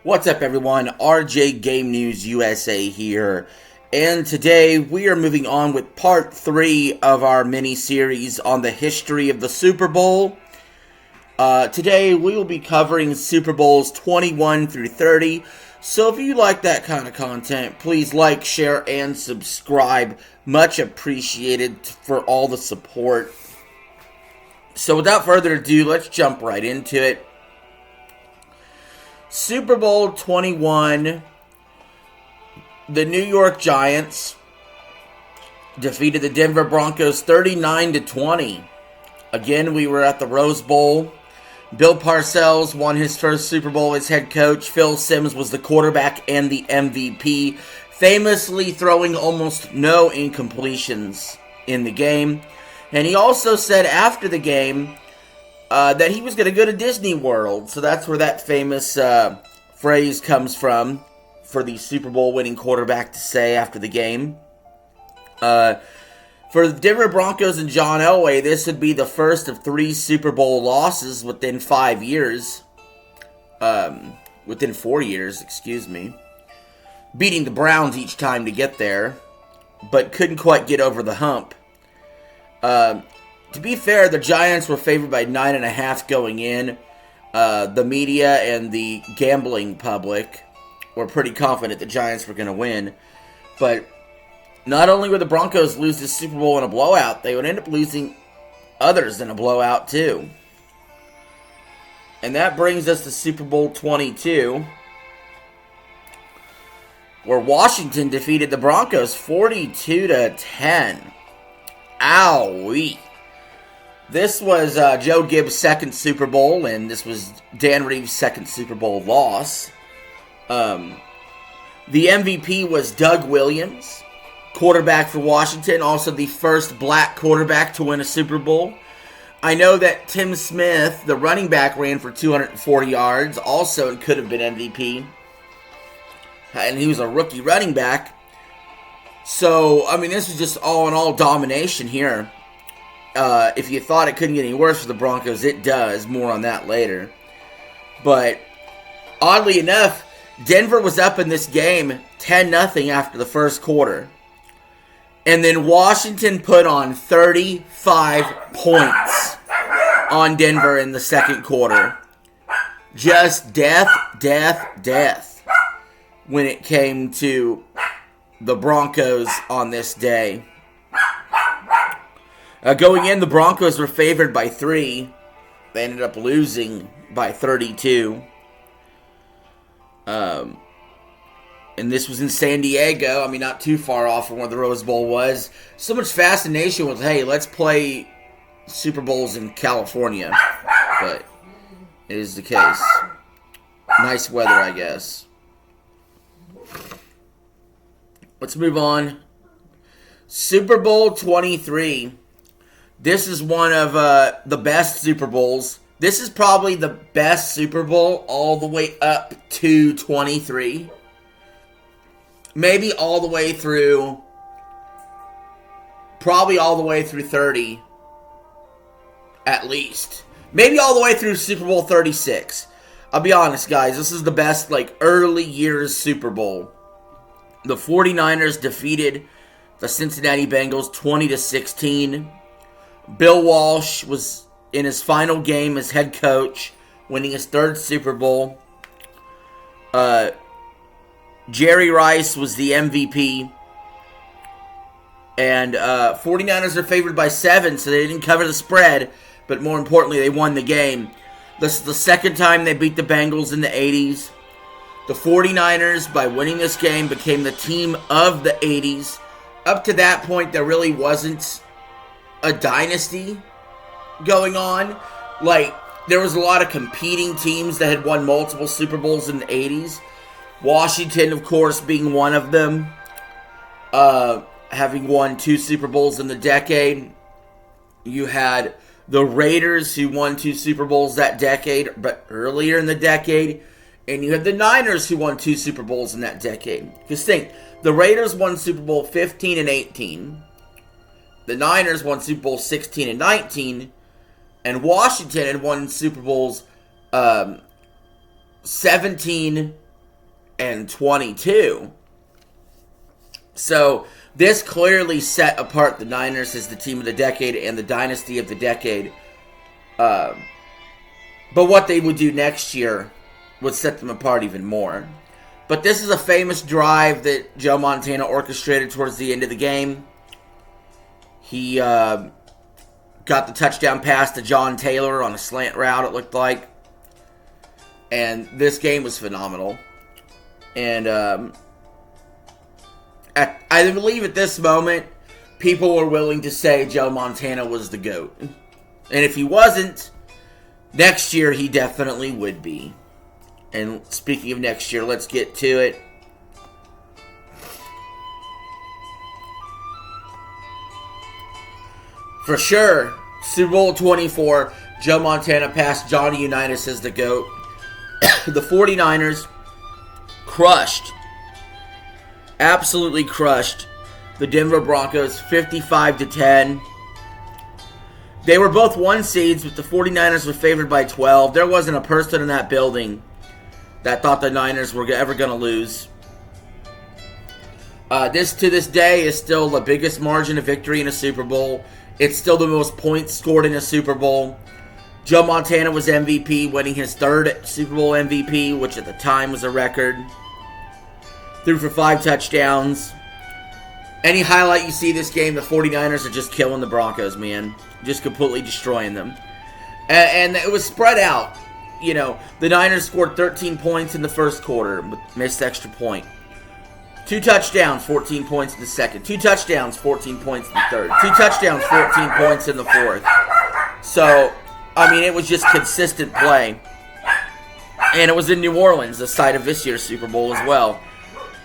What's up, everyone? RJ Game News USA here, and today we are moving on with part 3 of our mini-series on the history of the Super Bowl. Today we will be covering Super Bowls 21 through 30, so if you like that kind of content, please like, share, and subscribe. Much appreciated for all the support. So without further ado, let's jump right into it. Super Bowl 21, the New York Giants defeated the Denver Broncos 39-20. Again, we were at the Rose Bowl. Bill Parcells won his first Super Bowl as head coach. Phil Simms was the quarterback and the MVP, famously throwing almost no incompletions in the game. And he also said after the game that he was going to go to Disney World. So that's where that famous phrase comes from for the Super Bowl winning quarterback to say after the game. For the Denver Broncos and John Elway, this would be the first of 3 Super Bowl losses within 5 years. Within 4 years, excuse me. Beating the Browns each time to get there, but couldn't quite get over the hump. To be fair, the Giants were favored by 9.5 going in. The media and the gambling public were pretty confident the Giants were going to win. But not only would the Broncos lose the Super Bowl in a blowout, they would end up losing others in a blowout too. And that brings us to Super Bowl 22, where Washington defeated the Broncos 42-10. Owie. This was Joe Gibbs' second Super Bowl, and this was Dan Reeves' second Super Bowl loss. The MVP was Doug Williams, quarterback for Washington, also the first black quarterback to win a Super Bowl. I know that Tim Smith, the running back, ran for 240 yards, also could have been MVP. And he was a rookie running back. So, I mean, this was just all-in-all domination here. If you thought it couldn't get any worse for the Broncos, it does. More on that later. But, oddly enough, Denver was up in this game 10-0 after the first quarter. And then Washington put on 35 points on Denver in the second quarter. Just death when it came to the Broncos on this day. Going in, the Broncos were favored by 3. They ended up losing by 32. And this was in San Diego. I mean, not too far off from where the Rose Bowl was. So much fascination with, hey, let's play Super Bowls in California. But it is the case. Nice weather, I guess. Let's move on. Super Bowl 23. This is one of the best Super Bowls. This is probably the best Super Bowl all the way up to 23. Maybe all the way through, probably all the way through 30, at least. Maybe all the way through Super Bowl 36. I'll be honest, guys, this is the best, early years Super Bowl. The 49ers defeated the Cincinnati Bengals 20-16. Bill Walsh was in his final game as head coach, winning his 3rd Super Bowl. Jerry Rice was the MVP. And 49ers are favored by 7, so they didn't cover the spread. But more importantly, they won the game. This is the second time they beat the Bengals in the 80s. The 49ers, by winning this game, became the team of the 80s. Up to that point, there really wasn't a dynasty going on. There was a lot of competing teams that had won multiple Super Bowls in the 80s. Washington, of course, being one of them. Having won 2 Super Bowls in the decade. You had the Raiders, who won 2 Super Bowls that decade, but earlier in the decade. And you had the Niners, who won 2 Super Bowls in that decade. Because think, the Raiders won Super Bowl 15 and 18. The Niners won Super Bowl 16 and 19. And Washington had won Super Bowls 17 22. So this clearly set apart the Niners as the team of the decade and the dynasty of the decade. But what they would do next year would set them apart even more. But this is a famous drive that Joe Montana orchestrated towards the end of the game. He got the touchdown pass to John Taylor on a slant route, it looked like. And this game was phenomenal. And I believe at this moment, people were willing to say Joe Montana was the GOAT. And if he wasn't, next year he definitely would be. And speaking of next year, let's get to it. For sure, Super Bowl 24, Joe Montana passed Johnny Unitas as the GOAT. The 49ers crushed, absolutely crushed, the Denver Broncos 55-10. They were both 1 seeds, but the 49ers were favored by 12. There wasn't a person in that building that thought the Niners were ever going to lose. This, to this day, is still the biggest margin of victory in a Super Bowl. It's still the most points scored in a Super Bowl. Joe Montana was MVP, winning his 3rd Super Bowl MVP, which at the time was a record. Threw for 5 touchdowns. Any highlight you see this game, the 49ers are just killing the Broncos, man. Just completely destroying them. And it was spread out. You know, the Niners scored 13 points in the first quarter, missed extra point. 2 touchdowns, 14 points in the second. 2 touchdowns, 14 points in the third. 2 touchdowns, 14 points in the fourth. So, I mean, it was just consistent play. And it was in New Orleans, the site of this year's Super Bowl as well.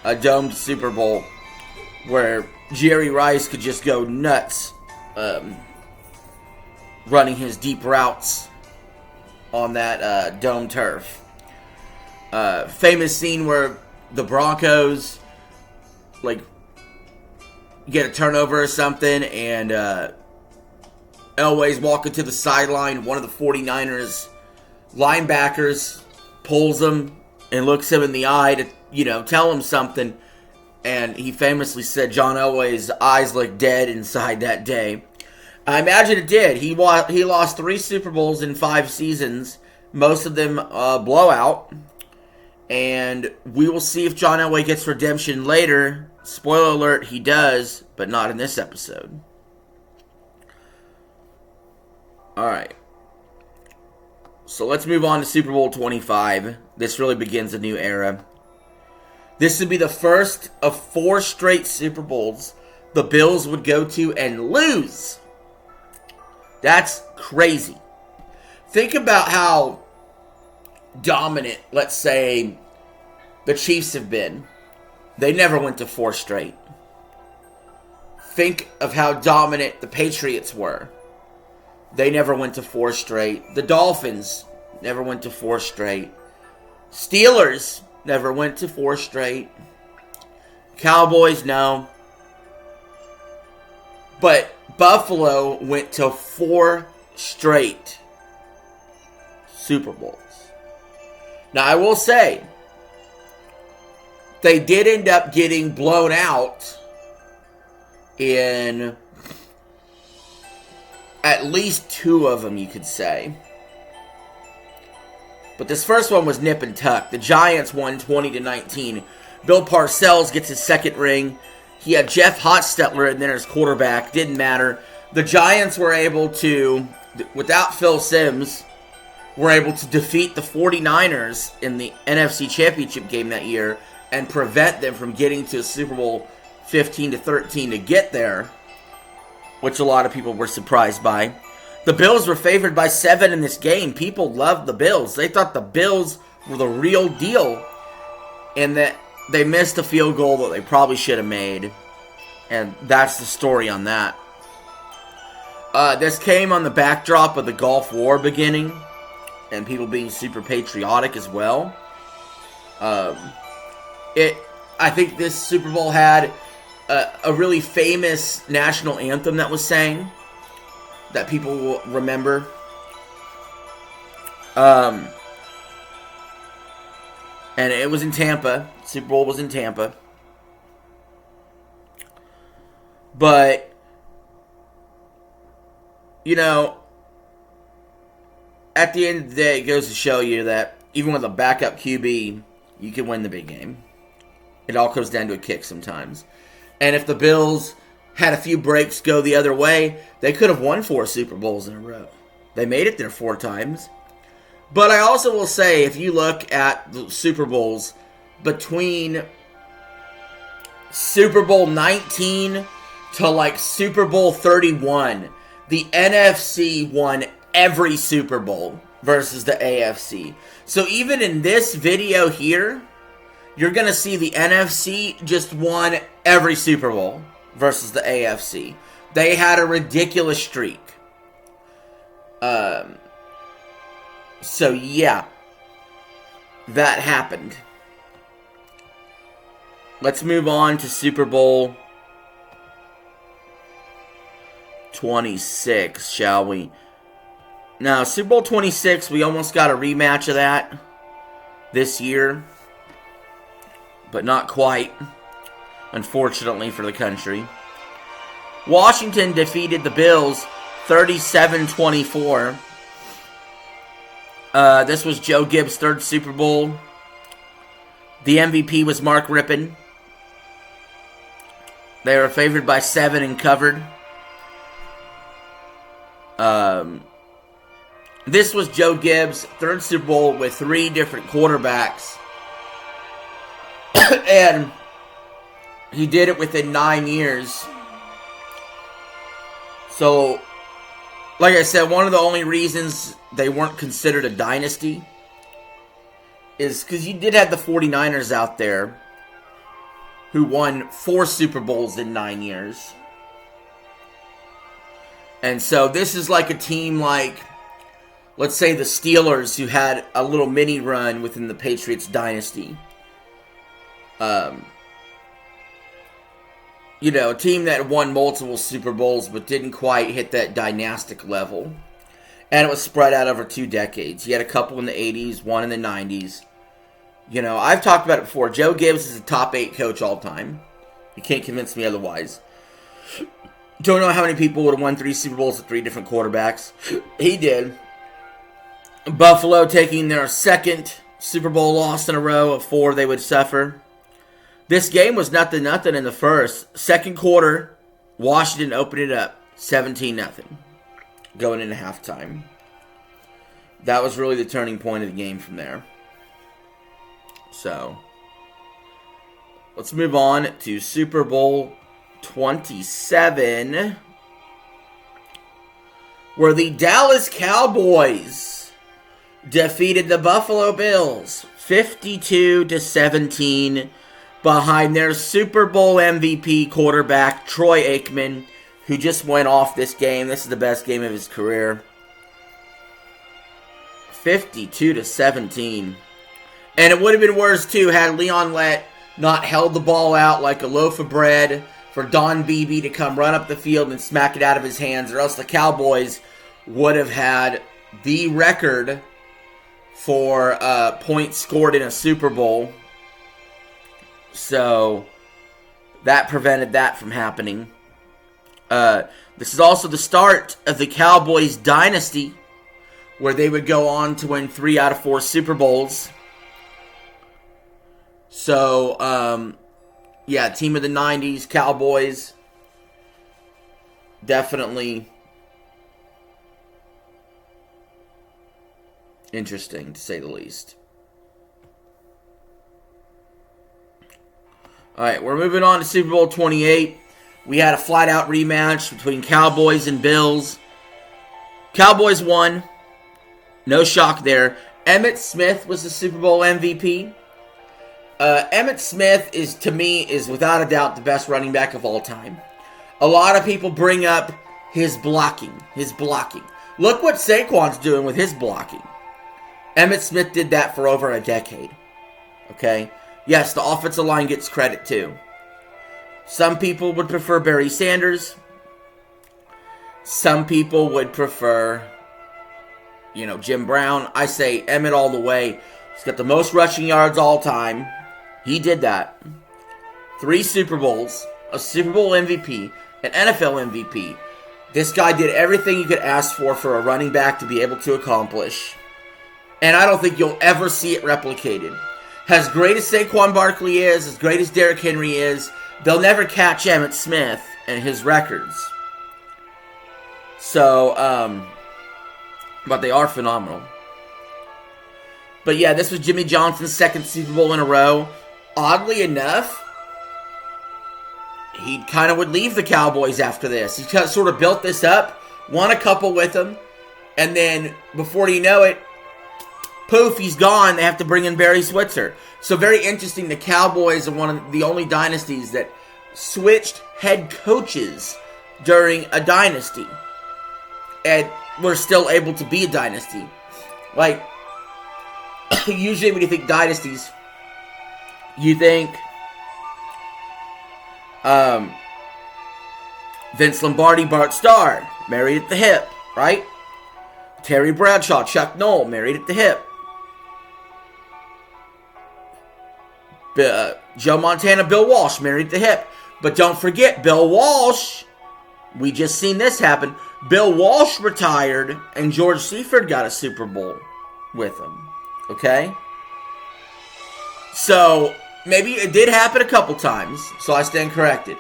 A domed Super Bowl where Jerry Rice could just go nuts running his deep routes on that dome turf. Famous scene where the Broncos get a turnover or something, and Elway's walking to the sideline. One of the 49ers linebackers pulls him and looks him in the eye to, tell him something. And he famously said John Elway's eyes looked dead inside that day. I imagine it did. He lost 3 Super Bowls in 5 seasons, most of them blowout. And we will see if John Elway gets redemption later. Spoiler alert, he does, but not in this episode. Alright. So let's move on to Super Bowl 25. This really begins a new era. This would be the first of 4 straight Super Bowls the Bills would go to and lose. That's crazy. Think about how dominant, let's say, the Chiefs have been. They never went to 4 straight. Think of how dominant the Patriots were. They never went to 4 straight. The Dolphins never went to 4 straight. Steelers never went to 4 straight. Cowboys, no. But Buffalo went to 4 straight Super Bowls. Now, I will say, they did end up getting blown out in at least 2 of them, you could say. But this first one was nip and tuck. The Giants won 20-19. Bill Parcells gets his 2nd ring. He had Jeff Hostetler in there as quarterback. Didn't matter. The Giants were able to, without Phil Simms, were able to defeat the 49ers in the NFC Championship game that year and prevent them from getting to Super Bowl 15-13 to get there, which a lot of people were surprised by. The Bills were favored by 7 in this game. People loved the Bills. They thought the Bills were the real deal, and that they missed a field goal that they probably should have made. And that's the story on that. This came on the backdrop of the Gulf War beginning, and people being super patriotic as well. I think this Super Bowl had a really famous national anthem that was sang that people will remember. And it was in Tampa. Super Bowl was in Tampa. But, you know, at the end of the day, it goes to show you that even with a backup QB, you can win the big game. It all comes down to a kick sometimes. And if the Bills had a few breaks go the other way, they could have won 4 Super Bowls in a row. They made it there 4 times. But I also will say, if you look at the Super Bowls between Super Bowl 19 to like Super Bowl 31, the NFC won every Super Bowl versus the AFC. So even in this video here, you're going to see the NFC just won every Super Bowl versus the AFC. They had a ridiculous streak. So yeah, that happened. Let's move on to Super Bowl 26, shall we? Now, Super Bowl 26, we almost got a rematch of that this year, but not quite, unfortunately for the country. Washington defeated the Bills 37-24. This was Joe Gibbs' 3rd Super Bowl. The MVP was Mark Rippon. They were favored by 7 and covered. This was Joe Gibbs' 3rd Super Bowl with 3 different quarterbacks. And he did it within 9 years. So, like I said, one of the only reasons they weren't considered a dynasty is because you did have the 49ers out there who won 4 Super Bowls in 9 years. And so this is like a team like, let's say the Steelers, who had a little mini run within the Patriots dynasty. You know, a team that won multiple Super Bowls but didn't quite hit that dynastic level. And it was spread out over 2 decades. You had a couple in the 80s, one in the 90s. You know, I've talked about it before. Joe Gibbs is a top 8 coach all time. You can't convince me otherwise. Don't know how many people would have won 3 Super Bowls with 3 different quarterbacks. He did. Buffalo taking their 2nd Super Bowl loss in a row of 4 they would suffer. This game was 0-0 in the first. 2nd quarter, Washington opened it up 17-0 going into halftime. That was really the turning point of the game from there. So, let's move on to Super Bowl 27, where the Dallas Cowboys defeated the Buffalo Bills 52-17 behind their Super Bowl MVP quarterback Troy Aikman, who just went off this game. This is the best game of his career. 52-17. And it would have been worse too had Leon Lett not held the ball out like a loaf of bread for Don Beebe to come run up the field and smack it out of his hands, or else the Cowboys would have had the record for points scored in a Super Bowl. So that prevented that from happening. This is also the start of the Cowboys dynasty, where they would go on to win 3 out of 4 Super Bowls. So, yeah, team of the 90s, Cowboys, definitely interesting, to say the least. Alright, we're moving on to Super Bowl 28. We had a flat-out rematch between Cowboys and Bills. Cowboys won. No shock there. Emmitt Smith was the Super Bowl MVP. Emmitt Smith is, to me, is without a doubt the best running back of all time. A lot of people bring up his blocking. Look what Saquon's doing with his blocking. Emmitt Smith did that for over a decade. Okay? Yes, the offensive line gets credit too. Some people would prefer Barry Sanders. Some people would prefer, Jim Brown. I say Emmitt all the way. He's got the most rushing yards all time. He did that. 3 Super Bowls, a Super Bowl MVP, an NFL MVP. This guy did everything you could ask for a running back to be able to accomplish. And I don't think you'll ever see it replicated. As great as Saquon Barkley is, as great as Derrick Henry is, they'll never catch Emmitt Smith and his records. So, but they are phenomenal. But yeah, this was Jimmy Johnson's 2nd Super Bowl in a row. Oddly enough, he kind of would leave the Cowboys after this. He sort of built this up, won a couple with them, and then before you know it, poof, he's gone. They have to bring in Barry Switzer. So very interesting. The Cowboys are one of the only dynasties that switched head coaches during a dynasty. And were still able to be a dynasty. Like, usually when you think dynasties, you think Vince Lombardi, Bart Starr, married at the hip, right? Terry Bradshaw, Chuck Noll, married at the hip. Joe Montana, Bill Walsh, married at the hip. But don't forget, Bill Walsh, we just seen this happen. Bill Walsh retired, and George Seifert got a Super Bowl with him. Okay? So, maybe it did happen a couple times, so I stand corrected.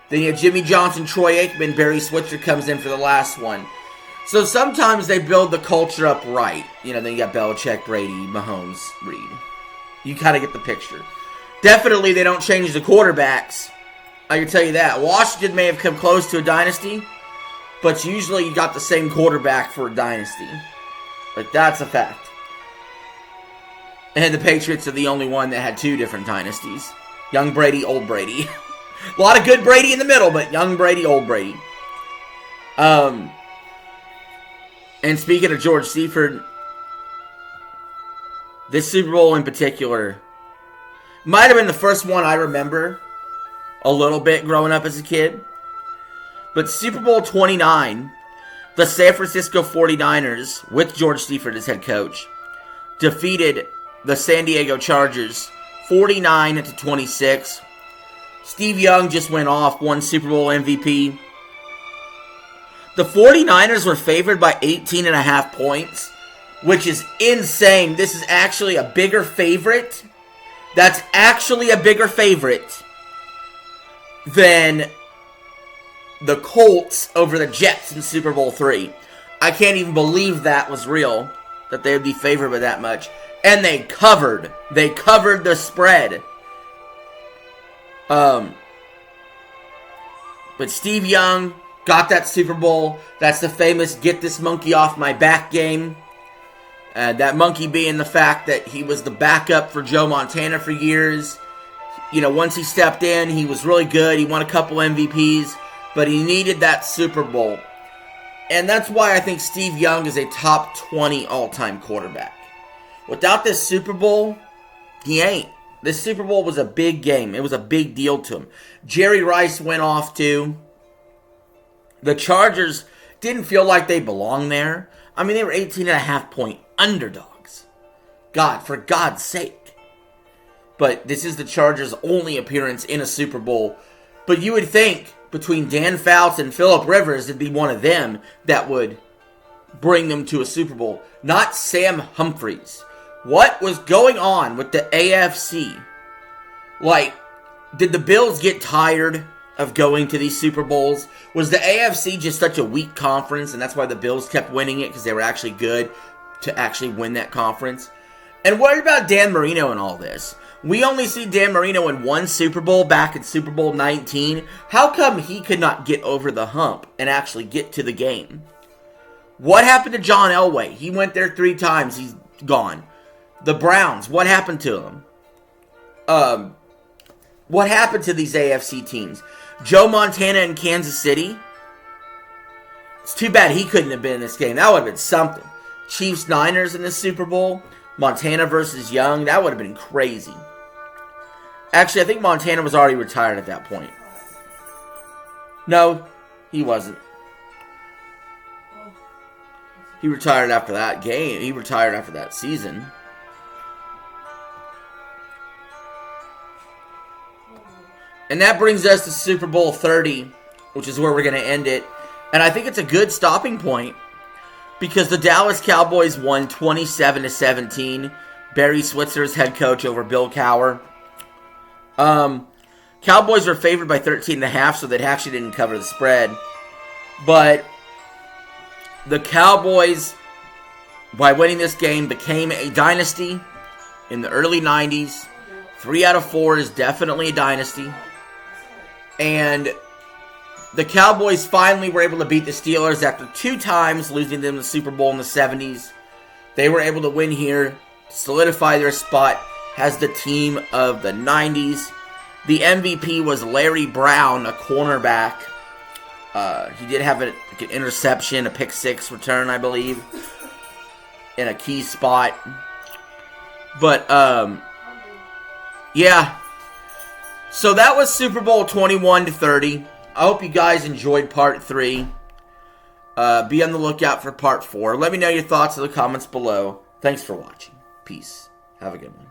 Then you have Jimmy Johnson, Troy Aikman, Barry Switzer comes in for the last one. So sometimes they build the culture up right. You know, then you got Belichick, Brady, Mahomes, Reed. You kind of get the picture. Definitely they don't change the quarterbacks. I can tell you that. Washington may have come close to a dynasty, but usually you got the same quarterback for a dynasty. Like, that's a fact. And the Patriots are the only one that had 2 different dynasties. Young Brady, old Brady. A lot of good Brady in the middle, but young Brady, old Brady. And speaking of George Seifert, this Super Bowl in particular might have been the first one I remember a little bit growing up as a kid. But Super Bowl 29, the San Francisco 49ers, with George Seifert as head coach, defeated the San Diego Chargers 49-26. Steve Young just went off, won Super Bowl MVP. The 49ers were favored by 18.5 points, which is insane. This is actually a bigger favorite. That's actually a bigger favorite than the Colts over the Jets in Super Bowl III. I can't even believe that was real, that they would be favored by that much. And they covered. They covered the spread. But Steve Young got that Super Bowl. That's the famous get this monkey off my back game. That monkey being the fact that he was the backup for Joe Montana for years. You know, once he stepped in, he was really good. He won a couple MVPs, but he needed that Super Bowl. And that's why I think Steve Young is a top 20 all-time quarterback. Without this Super Bowl, he ain't. This Super Bowl was a big game. It was a big deal to him. Jerry Rice went off too. The Chargers didn't feel like they belonged there. I mean, they were 18.5 point underdogs. For God's sake. But this is the Chargers' only appearance in a Super Bowl. But you would think between Dan Fouts and Phillip Rivers, it'd be one of them that would bring them to a Super Bowl. Not Sam Humphries. What was going on with the AFC? Like, did the Bills get tired of going to these Super Bowls? Was the AFC just such a weak conference, and that's why the Bills kept winning it, because they were actually good to actually win that conference? And what about Dan Marino and all this? We only see Dan Marino in one Super Bowl back in Super Bowl 19. How come he could not get over the hump and actually get to the game? What happened to John Elway? He went there 3 times. He's gone. The Browns, what happened to them? What happened to these AFC teams? Joe Montana in Kansas City? It's too bad he couldn't have been in this game. That would have been something. Chiefs Niners in the Super Bowl. Montana versus Young. That would have been crazy. Actually, I think Montana was already retired at that point. No, he wasn't. He retired after that game. He retired after that season. And that brings us to Super Bowl 30, which is where we're going to end it. And I think it's a good stopping point because the Dallas Cowboys won 27-17. Barry Switzer's head coach over Bill Cowher. Cowboys were favored by 13.5, so they actually didn't cover the spread. But the Cowboys, by winning this game, became a dynasty in the early 90s. 3 out of 4 is definitely a dynasty. And the Cowboys finally were able to beat the Steelers after 2 times losing them the Super Bowl in the 70s. They were able to win here, solidify their spot as the team of the 90s. The MVP was Larry Brown, a cornerback. He did have an interception, a pick 6 return, I believe, in a key spot. But, yeah. So that was Super Bowl 21-30. I hope you guys enjoyed part 3. Be on the lookout for part 4. Let me know your thoughts in the comments below. Thanks for watching. Peace. Have a good one.